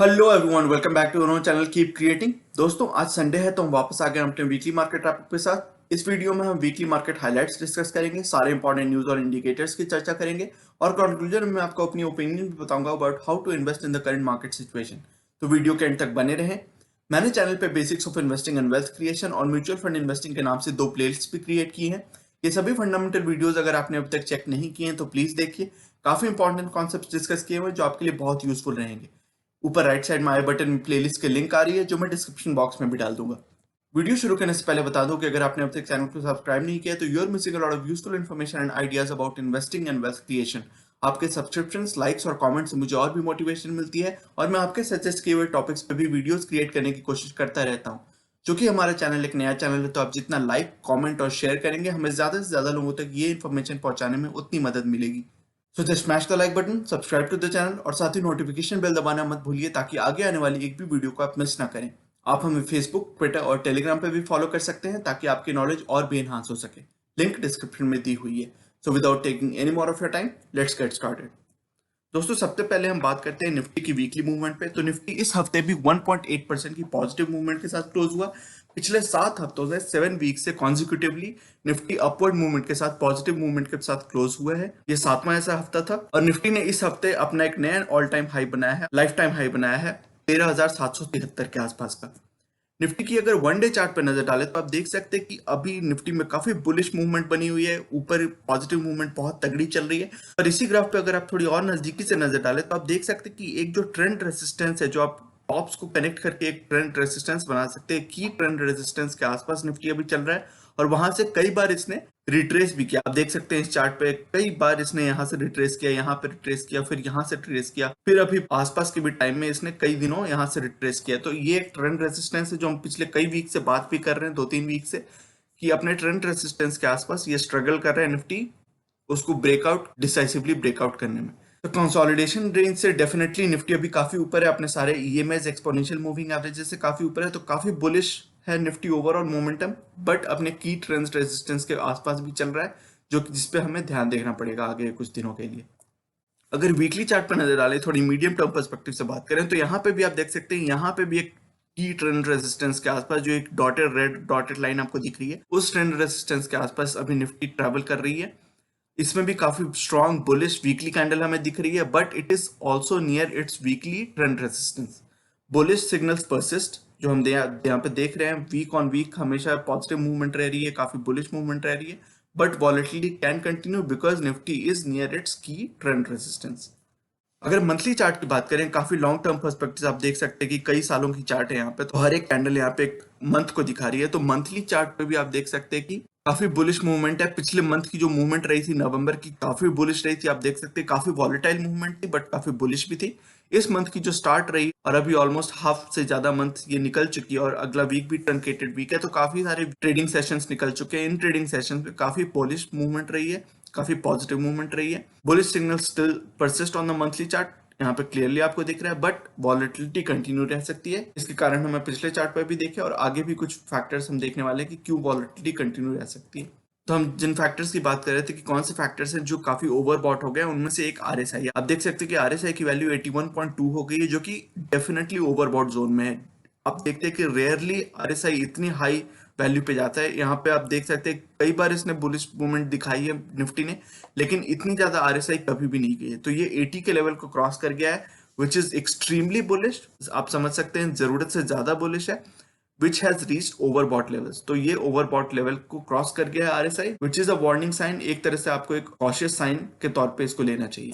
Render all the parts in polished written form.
Hello everyone, welcome back to our channel keep creating. दोस्तों, आज Sunday है तो हम वापस आ गए अपने वीकली मार्केट रैपअप के साथ। इस वीडियो में हम वीकली मार्केट हाइलाइट्स डिस्कस करेंगे, सारे इंपॉर्टेंट न्यूज और इंडिकेटर्स की चर्चा करेंगे और कंक्लूजन में आपको अपनी ओपिनियन भी बताऊंगा about how to invest in the current market situation. तो वीडियो के एंड तक बने रहें। मैंने चैनल पे basics of investing and wealth creation और म्यूचुअल फंड इन्वेस्टिंग के नाम से 2 प्लेलिस्ट भी क्रिएट की हैं। ये सभी फंडामेंटल वीडियोस अगर आपने अभी तक चेक नहीं किए हैं तो प्लीज देखिए। काफी इंपॉर्टेंट कॉन्सेप्ट्स डिस्कस किए हुए जो आपके लिए बहुत यूजफुल रहेंगे। ऊपर राइट साइड में आई बटन में प्लेलिस्ट की लिंक आ रही है जो मैं डिस्क्रिप्शन बॉक्स में भी डाल दूंगा। वीडियो शुरू करने से पहले बता दूं कि अगर आपने अब तक चैनल को सब्सक्राइब नहीं किया तो you are missing a lot of useful information and ideas about investing and wealth creation. आपके सब्सक्रिप्शंस, लाइक्स और कमेंट्स से मुझे और भी मोटिवेशन मिलती है और मैं आपके सजेस्ट किए हुए टॉपिक्स पे भी वीडियोस क्रिएट करने की कोशिश करता रहता हूँ। चूंकि हमारा चैनल एक नया चैनल है तो आप जितना लाइक, कमेंट और शेयर करेंगे हमें ज्यादा से ज्यादा लोगों तक ये इन्फॉर्मेशन पहुंचाने में उतनी मदद मिलेगी। So just smash the like button, subscribe to the channel और साथ ही नोटिफिकेशन बेल दबाना मत भूलिए ताकि आगे आने वाली एक भी वीडियो को आप मिस ना करें। आप हमें फेसबुक, ट्विटर और टेलीग्राम पे भी फॉलो कर सकते हैं ताकि आपकी नॉलेज और भी एनहांस हो सके। लिंक डिस्क्रिप्शन में दी हुई है। So without taking any more of your time, let's get started. दोस्तों, सबसे पहले हम बात करते हैं निफ्टी की वीकली मूवमेंट पे। तो निफ्टी इस हफ्ते भी 1.8% की पॉजिटिव मूवमेंट के साथ क्लोज हुआ। पिछले 7 हफ्तों से 7 वीक से कॉन्जिक्यूटिवली निफ्टी अपवर्ड मूवमेंट के साथ, पॉजिटिव मूवमेंट के साथ क्लोज हुआ है। ये 7वां ऐसा हफ्ता था और निफ्टी ने इस हफ्ते अपना एक नया ऑल टाइम हाई बनाया है, लाइफ टाइम हाई बनाया है 13,773 के आसपास का। निफ्टी की अगर वन डे चार्ट पर नजर डालें तो आप देख सकते हैं कि अभी निफ्टी में काफी बुलिश मूवमेंट बनी हुई है। ऊपर पॉजिटिव मूवमेंट बहुत तगड़ी चल रही है और इसी ग्राफ पे अगर आप थोड़ी और नजदीकी से नजर डालें तो आप देख सकते हैं कि एक जो ट्रेंड रेसिस्टेंस है, जो आप टॉप्स को कनेक्ट करके एक ट्रेंड रेसिस्टेंस बना सकते हैं, की ट्रेंड रेसिस्टेंस के आसपास निफ्टी अभी चल रहा है और वहां से कई बार इसने रिट्रेस भी किया। आप देख सकते हैं इस चार्ट पे कई बार इसने यहाँ से रिट्रेस किया, यहाँ पे रिट्रेस किया, फिर यहाँ से ट्रेस किया, फिर अभी आसपास के भी टाइम में इसने कई दिनों यहाँ से रिट्रेस किया। तो ये एक ट्रेंड रेसिस्टेंस है जो हम पिछले कई वीक से बात भी कर रहे हैं, 2-3 वीक से, कि अपने ट्रेंड रेसिस्टेंस के आसपास ये स्ट्रगल कर रहा है निफ्टी उसको ब्रेकआउट, डिसाइसिवली ब्रेकआउट करने में। तो कंसोलिडेशन रेंज से डेफिनेटली निफ्टी अभी काफी ऊपर है, अपने सारे ईएमएस, एक्सपोनेंशियल मूविंग एवरेजेस से काफी ऊपर है। तो काफी बुलिश है निफ्टी ओवरऑल मोमेंटम, बट अपने की ट्रेंड रेजिस्टेंस के आसपास भी चल रहा है, जो जिसपे हमें ध्यान देखना पड़ेगा आगे कुछ दिनों के लिए। अगर वीकली चार्ट पर नजर डालें, थोड़ी मीडियम टर्म पर्सपेक्टिव से बात करें, तो यहाँ पे भी आप देख सकते हैं, यहाँ पे भी एक की ट्रेंड रेजिस्टेंस के आसपास जो एक डॉटेड रेड डॉटेड लाइन आपको दिख रही है, उस ट्रेंड रेजिस्टेंस के आसपास अभी निफ्टी ट्रैवल कर रही है। इसमें भी काफी स्ट्रॉन्ग बुलिश वीकली कैंडल हमें दिख रही है, but it is also near it's weekly trend resistance. Bullish signals persist, जो हम यहाँ पे देख रहे हैं, वीक ऑन वीक हमेशा पॉजिटिव मूवमेंट रह रही है, काफी बुलिश मूवमेंट रह रही है, but volatility can continue because Nifty is near it's की ट्रेंड रेजिस्टेंस। अगर मंथली चार्ट की बात करें, काफी लॉन्ग टर्म पर्सपेक्टिव आप देख सकते हैं कि कई सालों की चार्ट है यहाँ पे, तो हर एक कैंडल यहाँ पे एक मंथ को दिखा रही है। तो मंथली चार्ट पे भी आप देख सकते हैं कि काफी बुलिश मूवमेंट है। पिछले मंथ की जो मूवमेंट रही थी नवंबर की, काफी बुलिश रही थी। आप देख सकते हैं काफी वॉलेटाइल मूवमेंट थी बट काफी बुलिश भी थी। इस मंथ की जो स्टार्ट रही और अभी ऑलमोस्ट हाफ से ज्यादा मंथ ये निकल चुकी है और अगला वीक भी ट्रंकेटेड वीक है, तो काफी सारे ट्रेडिंग सेशंस निकल चुके हैं। इन ट्रेडिंग सेशंस में काफी बुलिश मूवमेंट रही है, काफी पॉजिटिव मूवमेंट रही है। Bullish signal still persist on the monthly chart, यहाँ पे क्लियरली आपको दिख रहा है, बट वॉलेटिलिटी कंटिन्यू रह सकती है। इसके कारण हमें पिछले चार्ट पर भी देखे और आगे भी कुछ फैक्टर्स हम देखने वाले हैं कि क्यों वॉलेटिलिटी कंटिन्यू रह सकती है। तो हम जिन फैक्टर्स की बात कर रहे थे कि कौन से फैक्टर्स हैं जो काफी ओवरबॉट हो गए, उनमें से एक आरएसआई है। आप देख सकते हैं कि आरएसआई की वैल्यू 81.2 हो गई है, जो कि डेफिनेटली ओवरबॉट जोन में है। आप देखते हैं कि रेयरली आरएसआई इतनी हाई वैल्यू पे जाता है। यहाँ पे आप देख सकते हैं कई बार इसने बुलिश मूवमेंट दिखाई है निफ्टी ने, लेकिन इतनी ज्यादा आरएसआई कभी भी नहीं गई है। तो ये 80 के लेवल को क्रॉस कर गया है, विच इज एक्सट्रीमली बुलिश। आप समझ सकते हैं जरूरत से ज्यादा बुलिश है, which has reached overbought levels। तो ये overbought level को क्रॉस कर गया है RSI, which is a warning sign। एक तरह से आपको एक cautious sign के तौर पे इसको लेना चाहिए।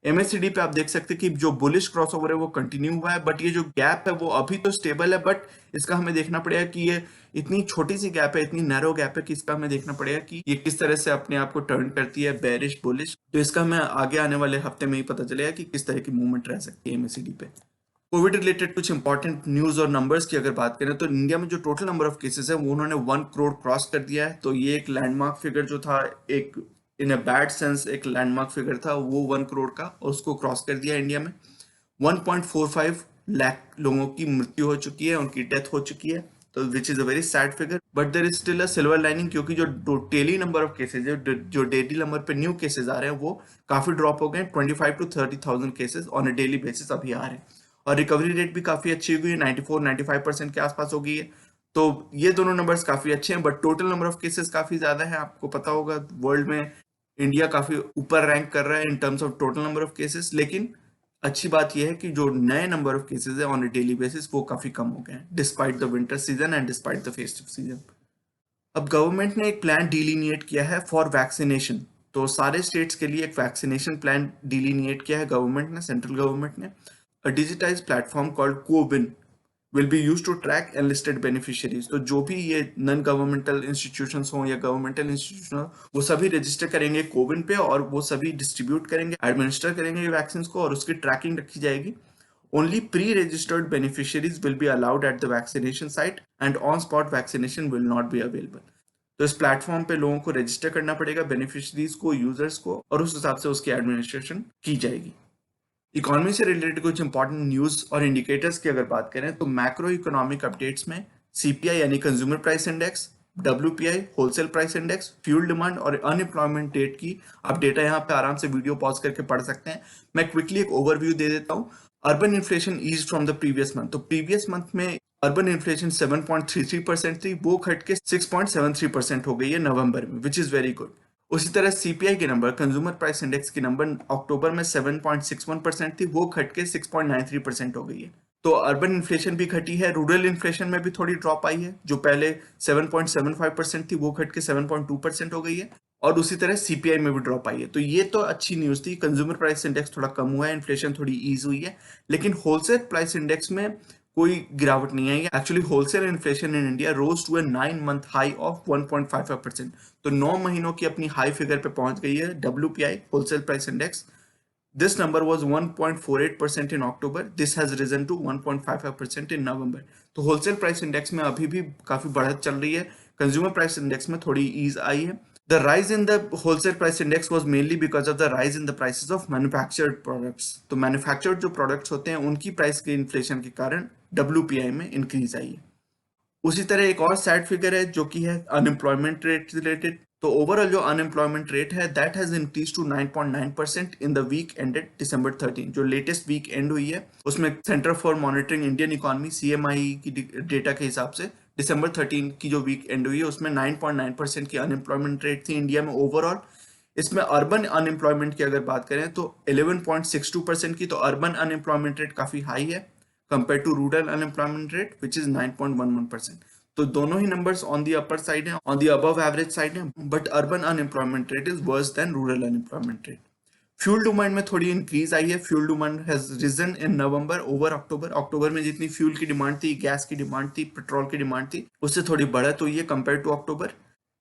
MACD पे आप देख सकते हैं कि जो बुलिश क्रॉसओवर है वो कंटिन्यू हुआ है, बट ये जो गैप है वो अभी तो स्टेबल है, बट इसका हमें देखना पड़ेगा कि ये इतनी छोटी सी गैप है, इतनी नैरो गैप है कि इसका हमें देखना पड़ेगा कि ये किस तरह से अपने आप को टर्न करती है बेरिश बुलिश। तो इसका हमें आगे आने वाले हफ्ते में ही पता चलेगा कि किस तरह की मूवमेंट रह सकती है MACD पे। कोविड रिलेटेड कुछ इंपॉर्टेंट न्यूज और नंबर्स की अगर बात करें, तो इंडिया में जो टोटल नंबर ऑफ केसेस है वो उन्होंने 1 करोड़ क्रॉस कर दिया है। तो ये एक लैंडमार्क फिगर जो था, एक इन अ बैड सेंस एक लैंडमार्क फिगर था, वो 1 करोड़ का, और उसको क्रॉस कर दिया इंडिया में। 1.45 लाख लोगों की मृत्यु हो चुकी है, उनकी डेथ हो चुकी है, तो which is a very sad figure. But there is still a silver lining, क्योंकि जो डेली नंबर ऑफ केसेज है, जो डेली नंबर पे न्यू केसेस आ रहे हैं वो काफी ड्रॉप हो गए। 25 to 30,000 cases on a daily basis अभी आ रहे हैं, और रिकवरी रेट भी काफी अच्छी हो गई है, 94-95% के आसपास हो गई है। तो ये दोनों नंबर्स काफी अच्छे हैं, but total number of cases काफी ज्यादा है। आपको पता होगा वर्ल्ड में इंडिया काफी ऊपर रैंक कर रहा है in terms of total number of cases, लेकिन अच्छी बात यह है कि जो नए नंबर ऑफ केसेस है ऑन अ डेली बेसिस वो काफी कम हो गए हैं despite the winter season and despite the festive season. अब गवर्नमेंट ने एक प्लान डिलीनिएट किया है फॉर वैक्सीनेशन। तो सारे स्टेट्स के लिए एक वैक्सीनेशन प्लान डिलीनिएट किया है गवर्नमेंट ने, सेंट्रल गवर्नमेंट ने। A digitised platform called CoWIN will be used to track enlisted beneficiaries। तो जो भी ये नॉन गवर्नमेंटल इंस्टीट्यूशंस हों या गवर्नमेंटल इंस्टीट्यूशन हो, वो सभी रजिस्टर करेंगे कोविन पे और वो सभी डिस्ट्रीब्यूट करेंगे, एडमिनिस्टर करेंगे ये वैक्सीन को, और उसकी ट्रैकिंग रखी जाएगी। Only pre registered beneficiaries will be allowed at the vaccination site and on spot vaccination will not be available. तो इस प्लेटफॉर्म पे लोगों को रजिस्टर करना पड़ेगा, बेनिफिशियरीज को, यूजर्स को, और उस हिसाब से उसकी एडमिनिस्ट्रेशन की जाएगी। इकोनॉमी से रिलेटेड कुछ इंपॉर्टेंट न्यूज और इंडिकेटर्स की अगर बात करें तो मैक्रो इकोनॉमिक अपडेट्स में सीपीआई यानी consumer price index, WPI wholesale price index, fuel demand और अनएम्प्लॉयमेंट रेट की आप डेटा यहाँ पे आराम से वीडियो पॉज करके पढ़ सकते हैं। मैं क्विकली एक ओवरव्यू दे देता हूँ। Urban inflation ease from the previous month. तो प्रीवियस मंथ में अर्बन इन्फ्लेशन 7.33% थी, वो घट के 6.73% हो गई है नवंबर में, विच इज वेरी गुड। उसी तरह सीपीआई के नंबर, कंज्यूमर प्राइस इंडेक्स की नंबर अक्टूबर में 7.61% थी, वो घट के 6.93% हो गई है। तो अर्बन इन्फ्लेशन भी घटी है। रूरल इन्फ्लेशन में भी थोड़ी ड्रॉप आई है, जो पहले 7.75% थी वो घट के 7.2% हो गई है। और उसी तरह सीपीआई में भी ड्रॉप आई है। तो ये तो अच्छी न्यूज थी, कंज्यूमर प्राइस इंडेक्स थोड़ा कम हुआ है, इन्फ्लेशन थोड़ी ईज हुई है। लेकिन होलसेल प्राइस इंडेक्स में कोई गिरावट नहीं आई। Actually wholesale inflation in India rose to a 9 month high of 1.55%। तो 9 महीनों की अपनी हाई फिगर पे पहुंच गई है WPI wholesale price index. This number was 1.48% in October, this has risen to 1.55% in November. तो होलसेल प्राइस इंडेक्स में अभी भी काफी बढ़त चल रही है। कंज्यूमर प्राइस इंडेक्स में थोड़ी ईज आई है। The rise in the wholesale price index was mainly because of the rise in the prices of manufactured products। तो manufactured जो products होते हैं उनकी प्राइस के इन्फ्लेशन के कारण WPI में इंक्रीज आई है। उसी तरह एक और सैड फिगर है जो कि है अनएम्प्लॉयमेंट रेट रिलेटेड। तो ओवरऑल जो अनएम्प्लॉयमेंट रेट है that has increase to 9.9% in the week ended December 13। जो लेटेस्ट वीक एंड हुई है उसमें centre for monitoring Indian economy CMI की डेटा के हिसाब से December 13 की जो वीक एंड हुई है उसमें 9.9% की अनएम्प्लॉयमेंट रेट थी इंडिया में ओवरऑल। इसमें अर्बन अनएम्प्लॉयमेंट की अगर बात करें तो 11.62% की। तो अर्बन अनएम्प्लॉयमेंट रेट काफी हाई है compared to rural unemployment rate which is 9.11%। तो दोनों ही numbers on the upper side हैं, on the above average side हैं, but urban unemployment rate is worse than rural unemployment rate। Fuel demand में थोड़ी increase आई है। Fuel demand has risen in November over October. अक्टूबर में जितनी fuel की डिमांड थी, गैस की डिमांड थी, पेट्रोल की डिमांड थी, उससे थोड़ी बढ़त हुई है कंपेयर टू अक्टूबर।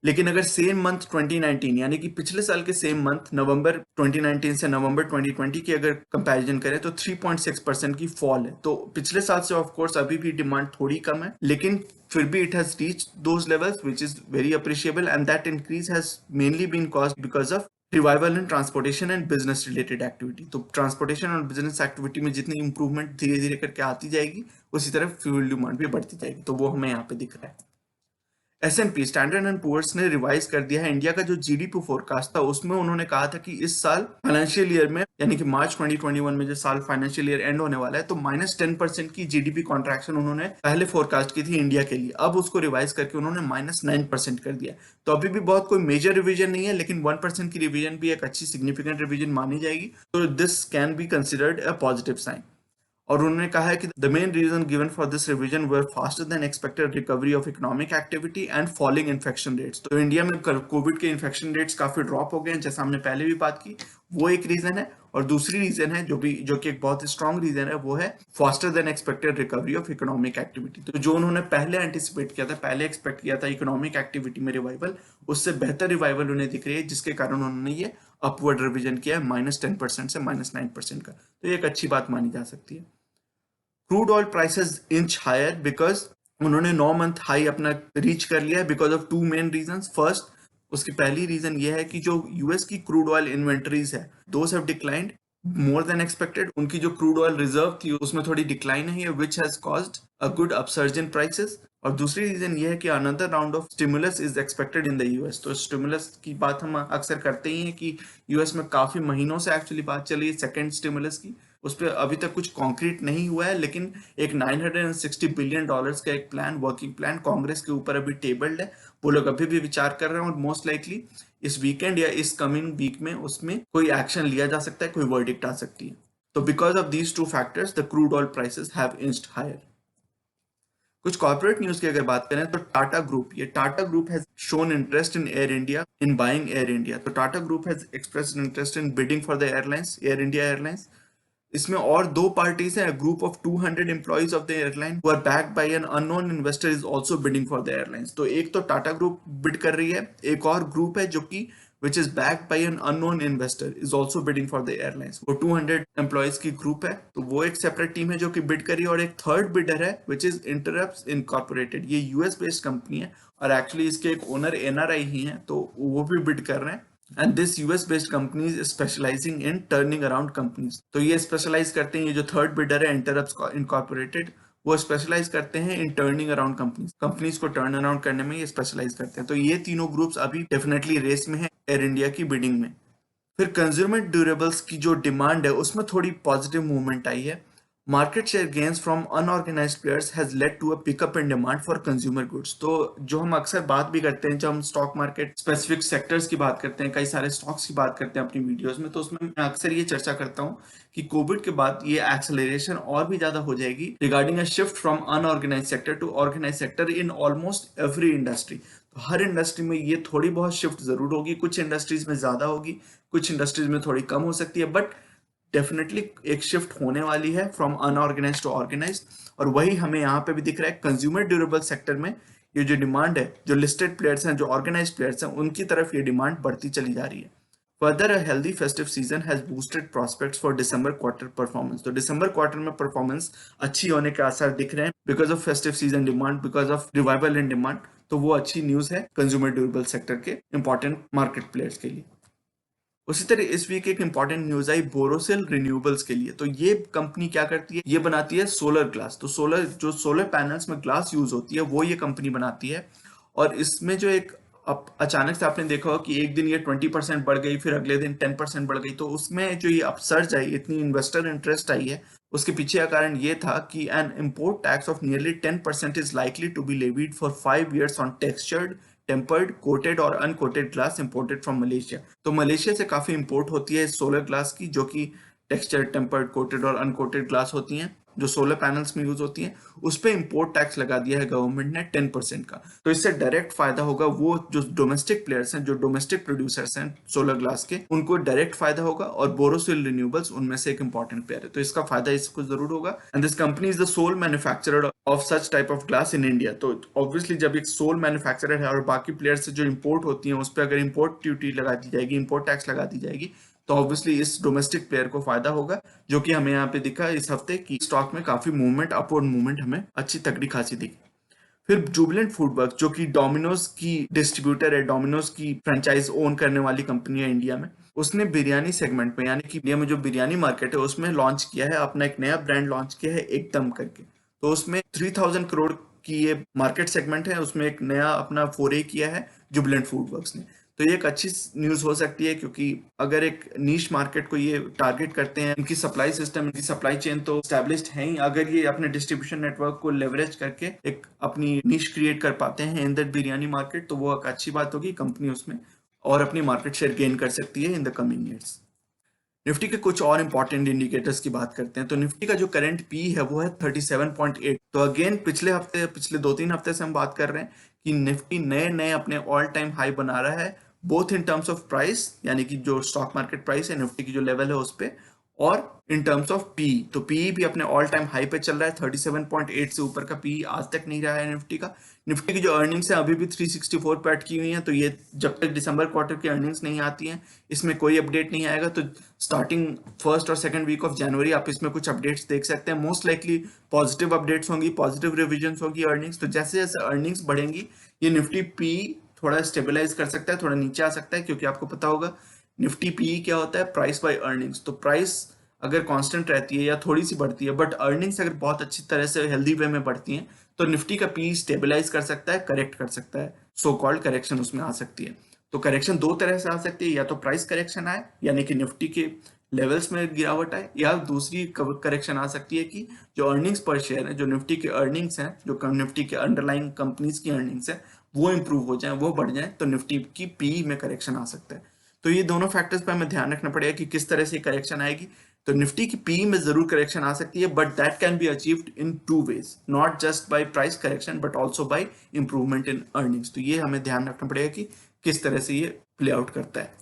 लेकिन अगर सेम मंथ 2019 यानी कि पिछले साल के सेम मंथ नवंबर 2019 से नवंबर 2020 की अगर कंपैरिजन करें तो 3.6% की फॉल है। तो पिछले साल से ऑफ कोर्स अभी भी डिमांड थोड़ी कम है, लेकिन फिर भी it has reached those levels which is very appreciable and that increase has mainly been caused because of revival in transportation and business related activity. तो ट्रांसपोर्टेशन और बिजनेस एक्टिविटी में जितनी इंप्रूवमेंट धीरे धीरे करके आती जाएगी उसी तरह फ्यूल डिमांड भी बढ़ती जाएगी। तो वो हमें यहाँ पे दिख रहा है। S&P स्टैंडर्ड एंड पुअर्स ने रिवाइज कर दिया है इंडिया का जो जीडीपी फोरकास्ट था। उसमें उन्होंने कहा था कि इस साल फाइनेंशियल ईयर में यानी कि मार्च 2021 में जो साल फाइनेंशियल ईयर एंड होने वाला है तो -10% की जीडीपी कॉन्ट्रैक्शन उन्होंने पहले फोरकास्ट की थी इंडिया के लिए। अब उसको रिवाइज करके उन्होंने -9% कर दिया। तो अभी भी बहुत कोई मेजर रिवीजन नहीं है, लेकिन 1% की रिवीजन भी एक अच्छी सिग्निफिकेंट रिवीजन मानी जाएगी। तो this can be considered a positive sign. और उन्होंने कहा है कि the main reason given for this revision were faster than expected recovery of economic activity and falling infection rates. तो इंडिया में कोविड के इन्फेक्शन रेट्स काफी ड्रॉप हो गए हैं, जैसा हमने पहले भी बात की, वो एक रीजन है। और दूसरी रीजन है जो कि एक बहुत ही स्ट्रॉन्ग रीजन है, वो है faster than expected recovery of economic activity. तो जो उन्होंने पहले एंटिसिपेट किया था, पहले एक्सपेक्ट किया था इकोनॉमिक एक्टिविटी में रिवाइवल, उससे बेहतर रिवाइवल उन्हें दिख रही है, जिसके कारण उन्होंने ये अपवर्ड रिविजन किया है -10% से -9% का। तो ये एक अच्छी बात मानी जा सकती है। Crude oil prices inch higher because उन्होंने 9 मंथ हाई अपना रीच कर लिया है because of two main reasons. First, उसकी पहली रीजन ये है कि जो यूएस की क्रूड ऑयल इन्वेंटरीज है those have declined more than expected. उनकी जो क्रूड ऑयल रिजर्व थी उसमें थोड़ी डिक्लाइन है, which has caused a good upsurge in prices. और दूसरी रीजन ये है कि another round of stimulus is expected in the US. तो स्टिमुलस की बात हम अक्सर करते ही हैं कि यूएस में काफी महीनों से एक्चुअली बात चली है सेकंड स्टिमुलस की। उस पर अभी तक कुछ कॉन्क्रीट नहीं हुआ है, लेकिन एक $960 बिलियन का एक प्लान, वर्किंग प्लान कांग्रेस के ऊपर अभी टेबल्ड है। वो लोग अभी भी विचार कर रहे हैं और मोस्ट लाइकली इस वीकेंड या इस कमिंग वीक में उसमें कोई एक्शन लिया जा सकता है, कोई वर्डिक्ट आ सकती है। तो because of these two factors the crude oil prices have inched higher. कुछ कॉर्पोरेट न्यूज की अगर बात करें तो Tata group has shown interest in Air India, in buying Air India. तो Tata group has expressed interest in bidding for the airlines, Air India airlines. इसमें और दो पार्टीज हैं, group of 200 employees of the airline who are backed by an unknown investor is also bidding for the airlines. तो एक तो Tata group bid कर रही है, एक और ग्रुप है जो कि which is backed by an unknown investor is also bidding for the airlines। वो 200 एम्प्लॉइज की ग्रुप है, तो वो एक सेपरेट टीम है जो कि बिड करी, और एक थर्ड बिडर है which is Interrupt Incorporated। ये यूएस बेस्ड कंपनी है और एक्चुअली इसके एक ओनर एनआरआई ही हैं, तो वो भी बिड कर रहे हैं। And this US based companies specialising in turning around companies. तो ये स्पेशलाइज करते हैं, ये जो थर्ड बिडर है इंटरप्ट इनकॉर्पोरेटेड, वो स्पेशलाइज करते हैं इन टर्निंग अराउंड कंपनीज को टर्न अराउंड करने में ये स्पेशलाइज करते हैं। तो ये तीनों ग्रुप्स अभी डेफिनेटली रेस में है एयर इंडिया की बिडिंग में। फिर कंज्यूमर ड्यूरेबल्स की जो डिमांड है उसमें थोड़ी पॉजिटिव मूवमेंट आई है। Market share gains from unorganised players has led to a pickup in demand for consumer goods. तो जो हम अक्सर बात भी करते हैं जब हम स्टॉक मार्केट स्पेसिफिक सेक्टर्स की बात करते हैं, कई सारे स्टॉक्स की बात करते हैं अपनी वीडियोस में, तो उसमें मैं अक्सर ये चर्चा करता हूँ कि कोविड के बाद ये एक्सेलरेशन और भी ज्यादा हो जाएगी regarding a shift from unorganise sector to organise sector in almost every industry. तो हर इंडस्ट्री में ये थोड़ी बहुत शिफ्ट जरूर होगी, कुछ इंडस्ट्रीज में ज्यादा होगी, कुछ इंडस्ट्रीज में थोड़ी कम हो सकती है, बट डेफिनेटली एक शिफ्ट होने वाली है फ्रॉम अनऑर्गेनाइज टू ऑर्गेनाइज। और वही हमें यहाँ पे भी दिख रहा है कंज्यूमर ड्यूरेबल सेक्टर में। ये जो डिमांड है, जो लिस्टेड प्लेयर्स हैं, जो ऑर्गेनाइज प्लेयर्स हैं, उनकी तरफ ये डिमांड बढ़ती चली जा रही है। Further a healthy festive season has boosted prospects for December quarter performance. तो दिसंबर क्वार्टर में परफॉर्मेंस अच्छी होने के आसार दिख रहे हैं because of festive season demand, because of revival in demand. तो वो अच्छी न्यूज है कंज्यूमर ड्यूरेबल सेक्टर के इंपॉर्टेंट मार्केट प्लेयर्स के लिए। उसी तरह इस वीक एक इंपॉर्टेंट न्यूज आई बोरोसिल रिन्यूएबल्स के लिए। तो ये कंपनी क्या करती है, ये बनाती है सोलर ग्लास। तो सोलर पैनल्स में ग्लास यूज होती है वो ये कंपनी बनाती है। और इसमें जो एक अचानक से आपने देखा होगा कि एक दिन ये 20% बढ़ गई, फिर अगले दिन 10% बढ़ गई। तो उसमें जो ये अपसर्ज आई, इतनी इन्वेस्टर इंटरेस्ट आई है, उसके पीछे का कारण ये था कि an import tax of nearly 10% is likely to be levied for 5 years on textured, tempered, coated और uncoated glass imported from Malaysia. तो मलेशिया से काफी इंपोर्ट होती है सोलर ग्लास की, जो कि टेक्सचर, टेम्पर्ड, कोटेड और अनकोटेड ग्लास होती हैं, जो सोलर पैनल्स में यूज होती हैं। उस पर इंपोर्ट टैक्स लगा दिया है गवर्नमेंट ने 10% का। तो इससे डायरेक्ट फायदा होगा वो जो डोमेस्टिक प्लेयर्स हैं, जो डोमेस्टिक प्रोड्यूसर्स हैं सोलर ग्लास के, उनको डायरेक्ट फायदा होगा। और बोरोसिल रिन्यूएबल्स उनमें से एक इंपॉर्टेंट प्लेयर है, तो इसका फायदा इसको जरूर होगा। And this company is the sole manufacturer of such type of glass in India. तो ऑब्वियसली जब एक सोल मैन्युफैक्चरर है और बाकी प्लेयर्स से जो इंपोर्ट होती है उस पर अगर इंपोर्ट ड्यूटी लगा दी जाएगी, इंपोर्ट टैक्स लगा दी जाएगी, तो ऑब्वियसली इस डोमेस्टिक प्लेयर को फायदा होगा, जो कि हमें यहाँ पे दिखा इस हफ्ते की स्टॉक में काफी मूवमेंट, अपवर्ड मूवमेंट हमें अच्छी तगड़ी खासी दिखी। फिर जुबिलेंट फूडवर्क्स जो कि डोमिनोज की डिस्ट्रीब्यूटर है, डोमिनोज की फ्रेंचाइज ओन करने वाली कंपनी है इंडिया में, उसने बिरयानी सेगमेंट में, यानी कि इंडिया में जो बिरयानी मार्केट है उसमें लॉन्च किया है अपना एक नया ब्रांड, लॉन्च किया है एकदम करके। तो उसमें 3000 करोड़ की ये मार्केट सेगमेंट है, उसमें एक नया अपना फोरे किया है जुबिलेंट फूडवर्क्स ने। तो ये एक अच्छी न्यूज हो सकती है, क्योंकि अगर एक नीश मार्केट को ये टारगेट करते हैं, इनकी सप्लाई सिस्टम, इनकी सप्लाई चेन तो स्टैब्लिश्ड है ही, अगर ये अपने डिस्ट्रीब्यूशन नेटवर्क को लेवरेज करके एक अपनी नीश क्रिएट कर पाते हैं इन दैट बिरयानी मार्केट, तो वो एक अच्छी बात होगी, कंपनी उसमें और अपनी मार्केट शेयर गेन कर सकती है in the coming years. Nifty के कुछ और इंपॉर्टेंट इंडिकेटर्स की बात करते हैं। तो निफ्टी का जो करंट पी है वो है 37.8। तो अगेन पिछले 2-3 हफ्ते से हम बात कर रहे हैं कि निफ्टी नए नए अपने ऑल टाइम हाई बना रहा है, both in terms of price, यानी कि जो स्टॉक मार्केट प्राइस है निफ्टी की जो लेवल है उस पे, और इन टर्म्स ऑफ पी। तो पी भी अपने ऑल टाइम हाई पे चल रहा है, 37.8 से ऊपर का पी आज तक नहीं रहा है निफ्टी का। निफ्टी की जो अर्निंग्स है अभी भी 364 पे अटकी हुई हैं, तो ये जब तक दिसंबर क्वार्टर की अर्निंग्स नहीं आती हैं इसमें कोई अपडेट नहीं आएगा। तो स्टार्टिंग फर्स्ट और सेकंड वीक ऑफ जनवरी आप इसमें कुछ अपडेट्स देख सकते हैं, मोस्ट लाइकली पॉजिटिव अपडेट्स होंगी, पॉजिटिव रिविजन होगी अर्निंग्स। तो जैसे जैसे अर्निंग्स बढ़ेंगी ये निफ्टी पी थोड़ा स्टेबलाइज कर सकता है, थोड़ा नीचे आ सकता है, क्योंकि आपको पता होगा निफ्टी पी क्या होता है, प्राइस बाय अर्निंग्स। तो प्राइस अगर कांस्टेंट रहती है या थोड़ी सी बढ़ती है, बट अर्निंग्स अगर बहुत अच्छी तरह से हेल्दी वे में बढ़ती हैं, तो निफ्टी का पी स्टेबलाइज कर सकता है, करेक्ट कर सकता है, सो कॉल्ड करेक्शन उसमें आ सकती है। तो करेक्शन दो तरह से आ सकती है, या तो प्राइस करेक्शन आए, यानी कि निफ्टी के लेवल्स में गिरावट आए, या दूसरी करेक्शन आ सकती है कि जो अर्निंग्स पर शेयर है, जो निफ्टी के अर्निंग्स हैं, जो निफ्टी के अंडरलाइंग कंपनीज की अर्निंग्स है, वो इंप्रूव हो जाए, वो बढ़ जाए, तो निफ्टी की पी में करेक्शन आ सकता है। तो ये दोनों फैक्टर्स पर हमें ध्यान रखना पड़ेगा कि किस तरह से करेक्शन आएगी। तो निफ्टी की पी में जरूर करेक्शन आ सकती है, but that can be achieved in two ways, not just by price correction but also by improvement in earnings. तो ये हमें ध्यान रखना पड़ेगा कि किस तरह से ये प्ले आउट करता है।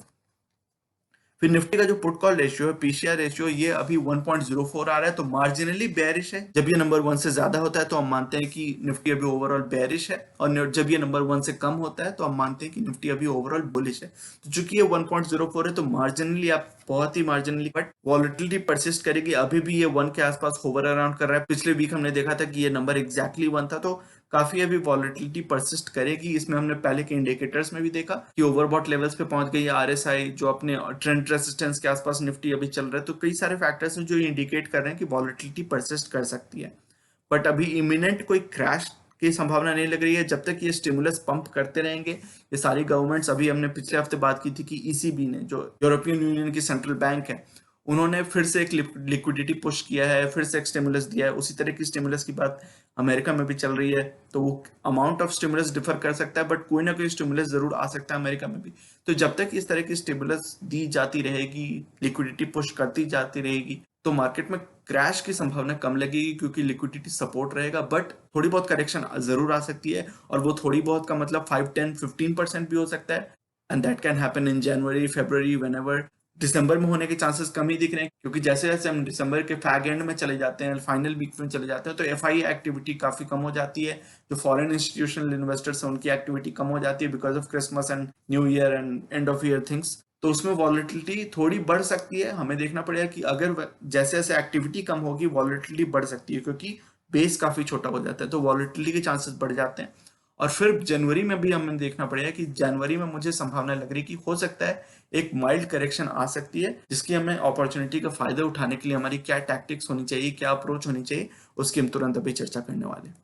फिर निफ्टी का जो पुट कॉल रेशियो है, पीसीआर रेशियो, ये अभी 1.04 आ रहा है, तो मार्जिनली बेरिश है। जब ये नंबर 1 से ज्यादा होता है तो हम मानते हैं कि निफ्टी अभी ओवरऑल बेरिश है, और जब ये नंबर 1 से कम होता है तो हम मानते हैं कि निफ्टी अभी ओवरऑल बुलिश है। तो चूंकि ये 1.04 है तो मार्जिनली, आप बहुत ही मार्जिनली, बट वॉलिटिलिटी परसिस्ट करेगी। अभी भी ये 1 के आसपास होवर अराउंड कर रहा है। पिछले वीक हमने देखा था कि ये नंबर एग्जैक्टली 1 था, तो काफी अभी वॉलिटिलिटी परसिस्ट करेगी। इसमें हमने पहले के इंडिकेटर्स में भी देखा कि ओवरबॉट लेवल्स पे पहुंच गई है आरएसआई, जो अपने ट्रेंड रेजिस्टेंस के आसपास निफ्टी अभी चल रहा है। तो कई सारे फैक्टर्स हैं जो इंडिकेट कर रहे हैं कि वॉलिटिलिटी परसिस्ट कर सकती है, बट अभी इमिनेंट कोई क्रैश की संभावना नहीं लग रही है। जब तक ये स्टिमुलस पंप करते रहेंगे, ये सारी गवर्नमेंट्स, अभी हमने पिछले हफ्ते बात की थी कि ईसीबी ने, जो यूरोपियन यूनियन की सेंट्रल बैंक है, उन्होंने फिर से एक लिक्विडिटी पुश किया है, फिर से एक स्टिमुलस दिया है। उसी तरह की स्टिमुलस की बात अमेरिका में भी चल रही है। तो वो अमाउंट ऑफ स्टिमुलस डिफर कर सकता है, बट कोई ना कोई स्टिमुलस जरूर आ सकता है अमेरिका में भी। तो जब तक इस तरह की स्टिमुलस दी जाती रहेगी, लिक्विडिटी पुश करती जाती रहेगी, तो मार्केट में क्रैश की संभावना कम लगेगी, क्योंकि लिक्विडिटी सपोर्ट रहेगा। बट थोड़ी बहुत करेक्शन जरूर आ सकती है, और वो थोड़ी बहुत का मतलब 5, 10, 15% भी हो सकता है, and that can happen in January, February, whenever. दिसंबर में होने के चांसेस कम ही दिख रहे हैं, क्योंकि जैसे जैसे हम दिसंबर के फैग एंड में चले जाते हैं, फाइनल वीक में चले जाते हैं, तो एफआई एक्टिविटी काफी कम हो जाती है। जो फॉरेन इंस्टीट्यूशनल इन्वेस्टर्स हैं, उनकी एक्टिविटी कम हो जाती है because of Christmas and new year and end of year things. तो उसमें वॉलिटिलिटी थोड़ी बढ़ सकती है। हमें देखना पड़ेगा कि अगर जैसे जैसे एक्टिविटी कम होगी, वॉलिटिलिटी बढ़ सकती है, क्योंकि बेस काफी छोटा हो जाता है, तो वॉलिटिलिटी के चांसेस बढ़ जाते हैं। और फिर जनवरी में भी हमें देखना पड़ेगा कि जनवरी में मुझे संभावना लग रही है कि हो सकता है एक माइल्ड करेक्शन आ सकती है, जिसकी हमें अपॉर्चुनिटी का फायदा उठाने के लिए हमारी क्या टैक्टिक्स होनी चाहिए, क्या अप्रोच होनी चाहिए, उसकी हम तुरंत अभी चर्चा करने वाले हैं।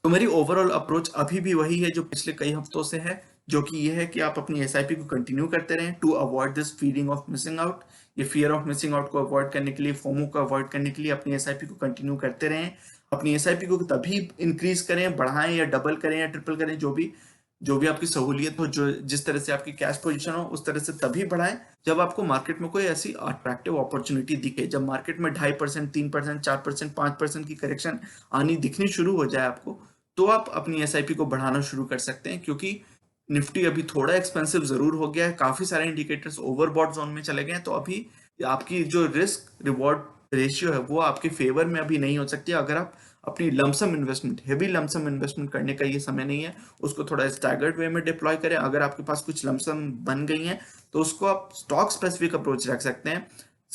तो मेरी ओवरऑल अप्रोच अभी भी वही है जो पिछले कई हफ्तों से है, जो कि ये है कि आप अपनी एसआईपी को कंटिन्यू करते रहें to avoid this feeling of missing out. ये फियर ऑफ मिसिंग आउट को अवॉइड करने के लिए, फोमो को अवॉइड करने के लिए अपनी एसआईपी को कंटिन्यू करते रहें। अपनी एसआईपी को तभी इंक्रीज करें, बढ़ाएं, या डबल करें या ट्रिपल करें, जो भी आपकी सहूलियत हो, जो जिस तरह से आपकी कैश पोजीशन हो, उस तरह से तभी बढ़ाएं जब आपको मार्केट में कोई ऐसी अट्रैक्टिव अपॉर्चुनिटी दिखे। जब मार्केट में 2.5%, 3%, 4%, 5% की करेक्शन आनी दिखनी शुरू हो जाए आपको, तो आप अपनी एसआईपी को बढ़ाना शुरू कर सकते हैं, क्योंकि निफ्टी अभी थोड़ा एक्सपेंसिव जरूर हो गया है। काफी सारे इंडिकेटर्स ओवरबॉट जोन में चले गए हैं, तो अभी आपकी जो रिस्क रिवॉर्ड रेशियो है वो आपके फेवर में अभी नहीं हो सकती। अगर आप अपनी lump sum investment, heavy lump sum investment करने का ये समय नहीं है, उसको थोड़ा स्टैगर्ड वे में डिप्लॉय करें। अगर आपके पास कुछ लमसम बन गई हैं, तो उसको आप स्टॉक स्पेसिफिक अप्रोच रख सकते हैं।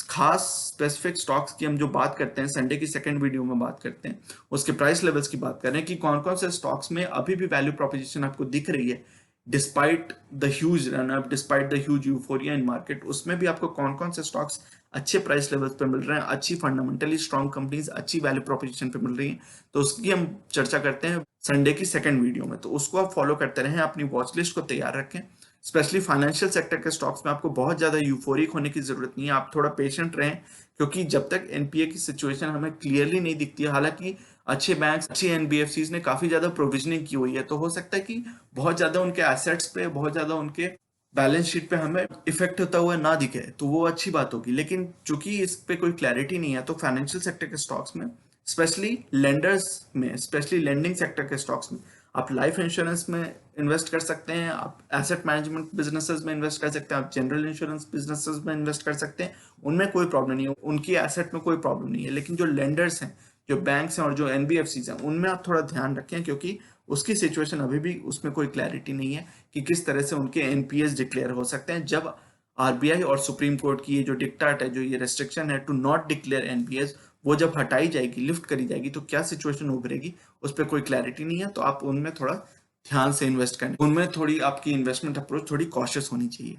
खास स्पेसिफिक स्टॉक्स की हम जो बात करते हैं, संडे की सेकंड वीडियो में बात करते हैं, उसके प्राइस लेवल्स की बात कर रहे हैं कि कौन कौन से स्टॉक्स में अभी भी वैल्यू प्रोपोजिशन आपको दिख रही है despite the huge run up, despite the huge euphoria in market. उसमें भी आपको कौन कौन से स्टॉक्स अच्छे प्राइस लेवल्स पे मिल रहे हैं, अच्छी फंडामेंटली स्ट्रॉन्ग कंपनीज अच्छी वैल्यू प्रोपोजिशन पे मिल रही हैं, तो उसकी हम चर्चा करते हैं संडे की सेकंड वीडियो में। तो उसको आप फॉलो करते रहें, अपनी वॉच लिस्ट को तैयार रखें। स्पेशली फाइनेंशियल सेक्टर के स्टॉक्स में आपको बहुत ज्यादा यूफोरिक होने की जरूरत नहीं है, आप थोड़ा पेशेंट रहें, क्योंकि जब तक एनपीए की सिचुएशन हमें क्लियरली नहीं दिखती है, हालांकि अच्छे बैंक्स, अच्छी एनबीएफसीज ने काफी ज्यादा प्रोविजनिंग की हुई है, तो हो सकता है कि बहुत ज्यादा उनके एसेट्स पे, बहुत ज्यादा उनके बैलेंस शीट पे हमें इफेक्ट होता हुआ ना दिखे, तो वो अच्छी बात होगी। लेकिन चूंकि इस पे कोई क्लैरिटी नहीं है, तो फाइनेंशियल सेक्टर के स्टॉक्स में, स्पेशली लेंडर्स में, स्पेशली लेंडिंग सेक्टर के स्टॉक्स में, आप लाइफ इंश्योरेंस में इन्वेस्ट कर सकते हैं, आप एसेट मैनेजमेंट बिजनेसेस में इन्वेस्ट कर सकते हैं, आप जनरल इंश्योरेंस बिजनेसेस में इन्वेस्ट कर सकते हैं। उनमें कोई प्रॉब्लम नहीं है, उनकी एसेट में कोई प्रॉब्लम नहीं है। लेकिन जो लेंडर्स हैं, जो बैंक्स हैं और जो एनबीएफसीज हैं, उनमें आप थोड़ा ध्यान रखें, क्योंकि उसकी सिचुएशन अभी भी, उसमें कोई क्लैरिटी नहीं है कि किस तरह से उनके एनपीएस डिक्लेयर हो सकते हैं। जब आरबीआई और सुप्रीम कोर्ट की ये जो डिक्टाट है, जो ये रेस्ट्रिक्शन है टू नॉट डिक्लेयर एनपीएस, वो जब हटाई जाएगी, लिफ्ट करी जाएगी, तो क्या सिचुएशन उभरेगी उस पर कोई क्लैरिटी नहीं है। तो आप उनमें थोड़ा ध्यान से इन्वेस्ट करें, उनमें थोड़ी आपकी इन्वेस्टमेंट अप्रोच थोड़ी कॉशियस होनी चाहिए।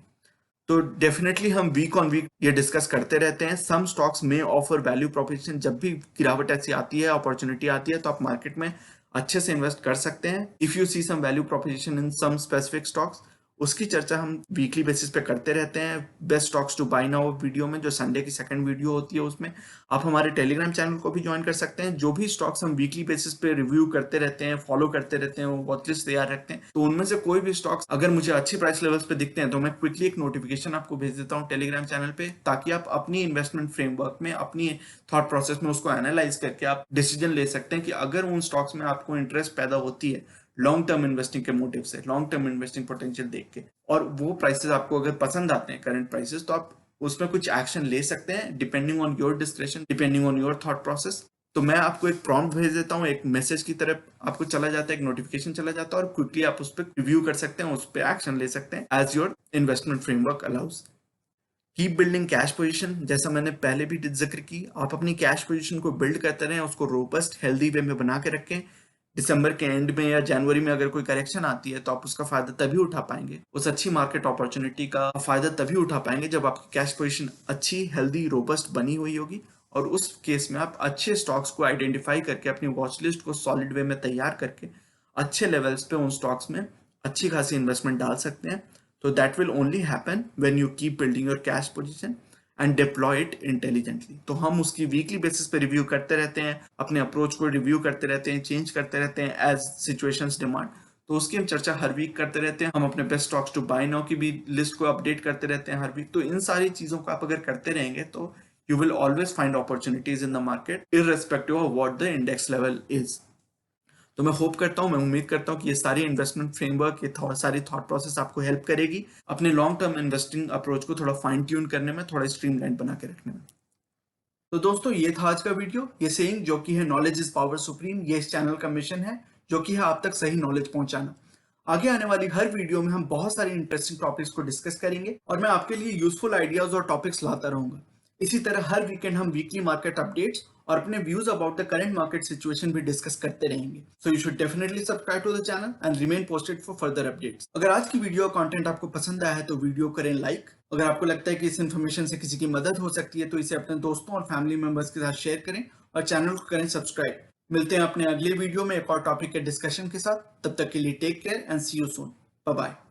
तो डेफिनेटली हम वीक ऑन वीक ये डिस्कस करते रहते हैं। सम स्टॉक्स में ऑफर वैल्यू प्रोपोजिशन, जब भी गिरावट ऐसी आती है, अपॉर्चुनिटी आती है, तो आप मार्केट में अच्छे से इन्वेस्ट कर सकते हैं if you see some value proposition in some specific stocks. उसकी चर्चा हम वीकली बेसिस पे करते रहते हैं। Best stocks to buy now video में, जो संडे की सेकंड वीडियो होती है, उसमें आप हमारे टेलीग्राम चैनल को भी ज्वाइन कर सकते हैं। जो भी स्टॉक्स हम वीकली बेसिस पे रिव्यू करते रहते हैं, फॉलो करते रहते हैं, वो वॉच लिस्ट तैयार रखते हैं, तो उनमें से कोई भी स्टॉक्स अगर मुझे अच्छी प्राइस लेवल्स पे दिखते हैं तो मैं क्विकली एक नोटिफिकेशन आपको भेज देता हूँ टेलीग्राम चैनल पे, ताकि आप अपनी इन्वेस्टमेंट फ्रेमवर्क में, अपनी थॉट प्रोसेस में उसको एनालाइज करके आप डिसीजन ले सकते हैं कि अगर उन स्टॉक्स में आपको इंटरेस्ट पैदा होती है लॉन्ग टर्म इन्वेस्टिंग के मोटिव से, लॉन्ग टर्म इन्वेस्टिंग पोटेंशियल देख के, और वो प्राइसेस आपको अगर पसंद आते हैं करंट प्राइसेस, तो आप उसमें कुछ एक्शन ले सकते हैं depending on your discretion, depending on your thought process. तो मैं आपको एक प्रॉम्प्ट भेज देता हूँ, एक मैसेज की तरफ आपको चला जाता है, एक नोटिफिकेशन चला जाता है, और क्विकली आप उस पर रिव्यू कर सकते हैं, उस पर एक्शन ले सकते हैं as your investment framework allows. Keep building cash position, जैसा मैंने पहले भी जिक्र की, आप अपनी कैश पोजीशन को बिल्ड करते रहें, उसको रोबस्ट हेल्दी वे में बना के रखें। दिसंबर के एंड में या जनवरी में अगर कोई करेक्शन आती है तो आप उसका फायदा तभी उठा पाएंगे, उस अच्छी मार्केट अपॉर्चुनिटी का फायदा तभी उठा पाएंगे जब आपकी कैश पोजीशन अच्छी, हेल्दी, रोबस्ट बनी हुई होगी। और उस केस में आप अच्छे स्टॉक्स को आइडेंटिफाई करके, अपनी वॉच लिस्ट को सॉलिड वे में तैयार करके, अच्छे लेवल्स पे उन स्टॉक्स में अच्छी खासी इन्वेस्टमेंट डाल सकते हैं। तो that will only happen when you keep building your cash position and deploy it intelligently. तो हम उसकी वीकली बेसिस पे रिव्यू करते रहते हैं, अपने अप्रोच को रिव्यू करते रहते हैं, चेंज करते रहते हैं एज सिचुएशंस डिमांड। तो उसकी हम चर्चा हर वीक करते रहते हैं। हम अपने best stocks to buy now की भी लिस्ट को अपडेट करते रहते हैं हर वीक। तो इन सारी चीजों को आप अगर करते रहेंगे तो you will always find opportunities in the market irrespective of what the index level is. तो मैं होप करता हूं, मैं उम्मीद करता हूं कि ये सारी इन्वेस्टमेंट फ्रेमवर्क, ये सारी थॉट प्रोसेस आपको हेल्प करेगी अपने लॉन्ग टर्म इन्वेस्टिंग अप्रोच को थोड़ा फाइन ट्यून करने में, थोड़ा स्ट्रीमलाइन बना के रखने में। तो दोस्तों, ये था आज का वीडियो। ये सेइंग जो कि है नॉलेज इज पावर सुप्रीम, ये इस चैनल का मिशन है, जो कि है आप तक सही नॉलेज पहुंचाना। आगे आने वाली हर वीडियो में हम बहुत सारे इंटरेस्टिंग टॉपिक्स को डिस्कस करेंगे और मैं आपके लिए यूजफुल आइडियाज और टॉपिक्स लाता रहूंगा। इसी तरह हर वीकेंड हम वीकली मार्केट अपडेट्स और अपने views about the current market situation भी डिस्कस करते रहेंगे। So you should definitely subscribe to the channel and remain posted for further updates. अगर आज की वीडियो कंटेंट आपको पसंद आया है तो वीडियो करें लाइक। अगर आपको लगता है कि इस इन्फॉर्मेशन से किसी की मदद हो सकती है तो इसे अपने दोस्तों और फैमिली मेंबर्स के साथ शेयर करें और चैनल को करें सब्सक्राइब। मिलते हैं अपने अगले वीडियो में एक और टॉपिक के डिस्कशन के साथ। तब तक के लिए take care and see you soon. Bye bye.